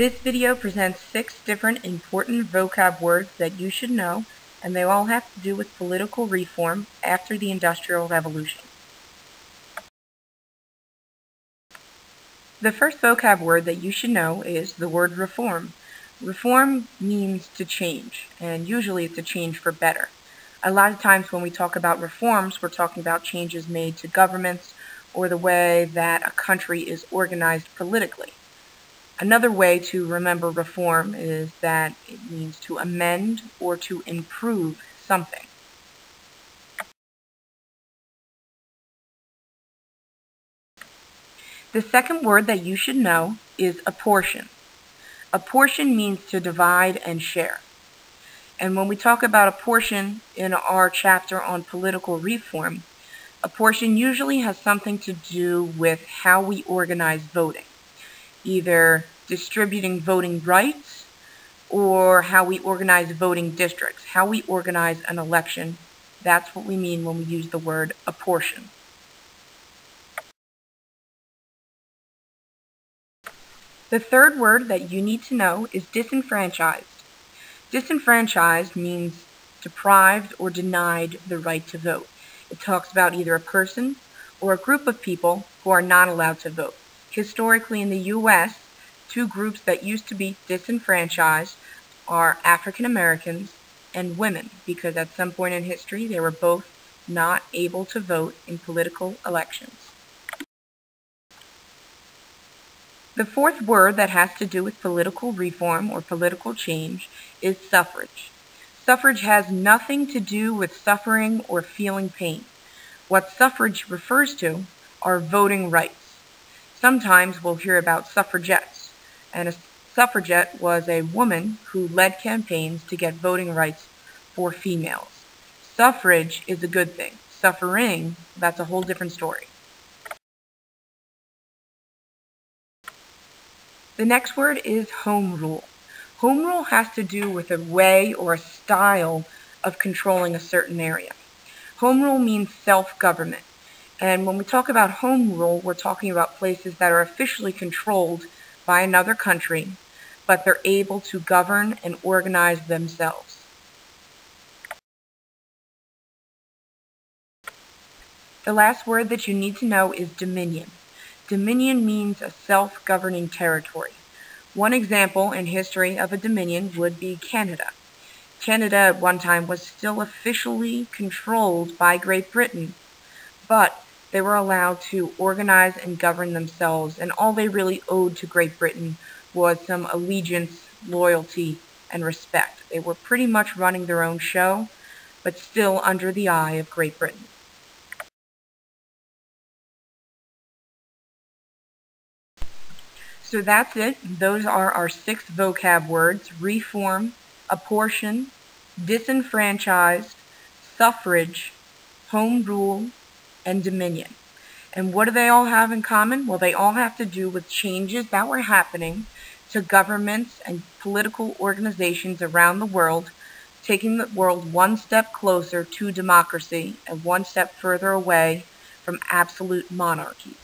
This video presents 6 different important vocab words that you should know, and they all have to do with political reform after the Industrial Revolution. The first vocab word that you should know is the word reform. Reform means to change, and usually it's a change for better. A lot of times when we talk about reforms, we're talking about changes made to governments or the way that a country is organized politically. Another way to remember reform is that it means to amend or to improve something. The second word that you should know is apportion. Apportion means to divide and share. And when we talk about apportion in our chapter on political reform, apportion usually has something to do with how we organize voting, either distributing voting rights or how we organize voting districts, how we organize an election. That's what we mean when we use the word apportion. The third word that you need to know is disenfranchised. Disenfranchised means deprived or denied the right to vote. It talks about either a person or a group of people who are not allowed to vote. Historically in the U.S., two groups that used to be disenfranchised are African Americans and women, because at some point in history they were both not able to vote in political elections. The fourth word that has to do with political reform or political change is suffrage. Suffrage has nothing to do with suffering or feeling pain. What suffrage refers to are voting rights. Sometimes we'll hear about suffragettes, and a suffragette was a woman who led campaigns to get voting rights for females. Suffrage is a good thing. Suffering, that's a whole different story. The next word is home rule. Home rule has to do with a way or a style of controlling a certain area. Home rule means self-government. And when we talk about home rule, we're talking about places that are officially controlled by another country, but they're able to govern and organize themselves. The last word that you need to know is dominion. Dominion means a self-governing territory. One example in history of a dominion would be Canada. Canada at one time was still officially controlled by Great Britain, but they were allowed to organize and govern themselves, and all they really owed to Great Britain was some allegiance, loyalty, and respect. They were pretty much running their own show, but still under the eye of Great Britain. So that's it. Those are our 6 vocab words: reform, apportion, disenfranchised, suffrage, home rule, and dominion. And what do they all have in common? Well, they all have to do with changes that were happening to governments and political organizations around the world, taking the world one step closer to democracy and one step further away from absolute monarchies.